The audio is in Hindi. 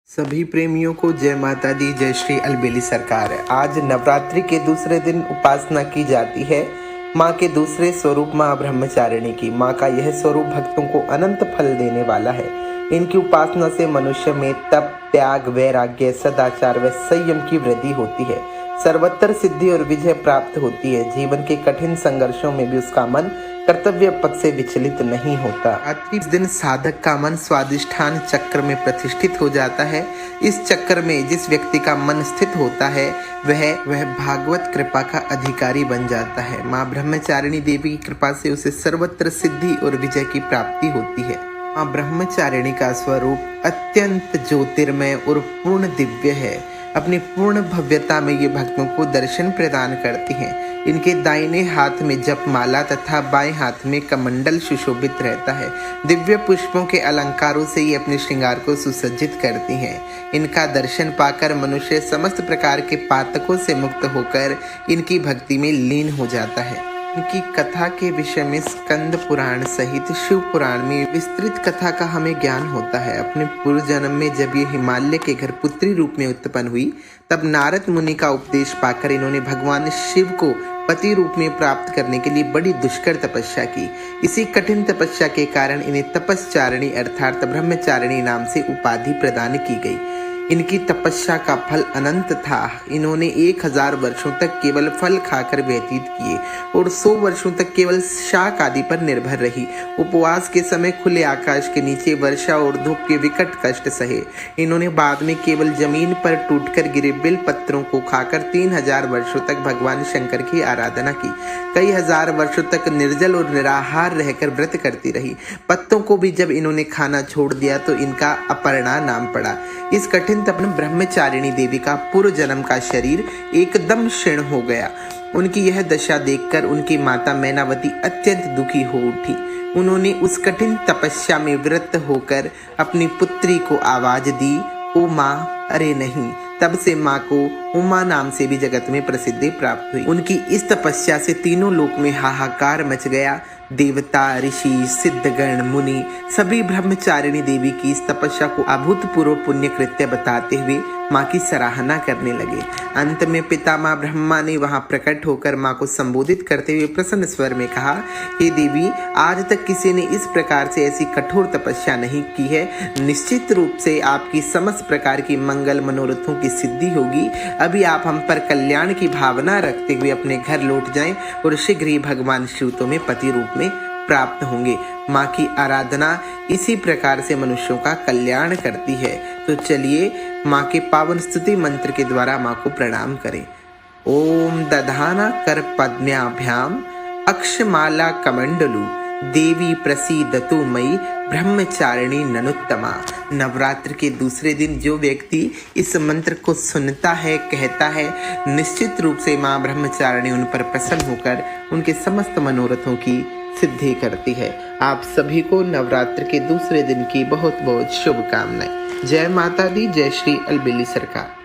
सभी प्रेमियों को जय माता दी, जय श्री अलबेली सरकार। आज नवरात्रि के दूसरे दिन उपासना की जाती है माँ के दूसरे स्वरूप माँ ब्रह्मचारिणी की। माँ का यह स्वरूप भक्तों को अनंत फल देने वाला है। इनकी उपासना से मनुष्य में तप, त्याग, वैराग्य, सदाचार व संयम की वृद्धि होती है। सर्वत्र सिद्धि और विजय प्राप्त होती है। जीवन के कठिन संघर्षों में भी उसका मन कर्तव्य पथ से विचलित नहीं होता। रात्रि दिन साधक का मन स्वादिष्ठान चक्र में प्रतिष्ठित हो जाता है। इस चक्र में जिस व्यक्ति का मन स्थित होता है वह भागवत कृपा का अधिकारी बन जाता है। माँ ब्रह्मचारिणी देवी की कृपा से उसे सर्वत्र सिद्धि और विजय की प्राप्ति होती है। माँ ब्रह्मचारिणी का स्वरूप अत्यंत ज्योतिर्मय और पूर्ण दिव्य है। अपनी पूर्ण भव्यता में ये भक्तों को दर्शन प्रदान करती हैं। इनके दाहिने हाथ में जपमाला तथा बाएं हाथ में कमंडल सुशोभित रहता है। दिव्य पुष्पों के अलंकारों से ये अपने श्रृंगार को सुसज्जित करती हैं। इनका दर्शन पाकर मनुष्य समस्त प्रकार के पातकों से मुक्त होकर इनकी भक्ति में लीन हो जाता है। इनकी कथा के विषय में स्कंद पुराण सहित शिव पुराण में विस्तृत कथा का हमें ज्ञान होता है। अपने पूर्व जन्म में जब ये हिमालय के घर पुत्री रूप में उत्पन्न हुई, तब नारद मुनि का उपदेश पाकर इन्होंने भगवान शिव को पति रूप में प्राप्त करने के लिए बड़ी दुष्कर तपस्या की। इसी कठिन तपस्या के कारण इन्हें तपस्चारिणी अर्थात ब्रह्मचारिणी नाम से उपाधि प्रदान की गई। इनकी तपस्या का फल अनंत था। इन्होंने 1000 वर्षों तक केवल फल खाकर व्यतीत किए और 100 वर्षों तक केवल शाक आदि पर निर्भर रही। उपवास के समय खुले आकाश के नीचे वर्षा और धूप के विकट कष्ट सहे। इन्होंने बाद में केवल जमीन पर टूटकर गिरे बिल पत्रों को खाकर 3000 वर्षों तक भगवान शंकर की आराधना की। कई हजार वर्षों तक निर्जल और निराहार रहकर व्रत करती रही। पत्तों को भी जब इन्होंने खाना छोड़ दिया तो इनका अपर्णा नाम पड़ा। इस कठिन तप में ब्रह्मचारिणी देवी का पूर्व जन्म का शरीर एकदम क्षीण हो गया। उनकी यह दशा देखकर उनकी माता मैनावती अत्यंत दुखी हो उठी। उन्होंने उस कठिन तपस्या में व्रत होकर अपनी पुत्री को आवाज दी, ओ माँ, अरे नहीं। तब से माँ को उमा नाम से भी जगत में प्रसिद्धि प्राप्त हुई। उनकी इस तपस्या से तीनों लोक में हाहाकार मच गया। देवता, ऋषि, सिद्धगण, मुनि सभी ब्रह्मचारिणी देवी की इस तपस्या को अभूतपूर्व पुण्य कृत्य बताते हुए माँ की सराहना करने लगे। अंत में पितामह ब्रह्मा ने वहां प्रकट होकर माँ को संबोधित करते हुए प्रसन्न स्वर में कहा, हे देवी, आज तक किसी ने इस प्रकार से ऐसी कठोर तपस्या नहीं की है। निश्चित रूप से आपकी समस्त प्रकार की मंगल मनोरथों की सिद्धि होगी। अभी आप हम पर कल्याण की भावना रखते हुए अपने घर लौट जाएं और शीघ्र ही भगवान शिव तुम्हें पति रूप में प्राप्त होंगे। माँ की आराधना इसी प्रकार से मनुष्यों का कल्याण करती है। तो चलिए माँ के पावन स्तुति मंत्र के द्वारा माँ को प्रणाम करें। ओम दधाना कर पद्म्याभ्याम अक्षमाला कमंडलु देवी प्रसीदतु मयि ब्रह्मचारिणी ननुत्तमा। नवरात्र के दूसरे दिन जो व्यक्ति इस मंत्र को सुनता है, कहता है, निश्चित रूप से माँ ब्रह्मचारिणी उन पर प्रसन्न होकर उनके समस्त मनोरथों की सिद्धि करती है। आप सभी को नवरात्र के दूसरे दिन की बहुत बहुत शुभकामनाएं। जय माता दी, जय श्री अलबेली सरकार।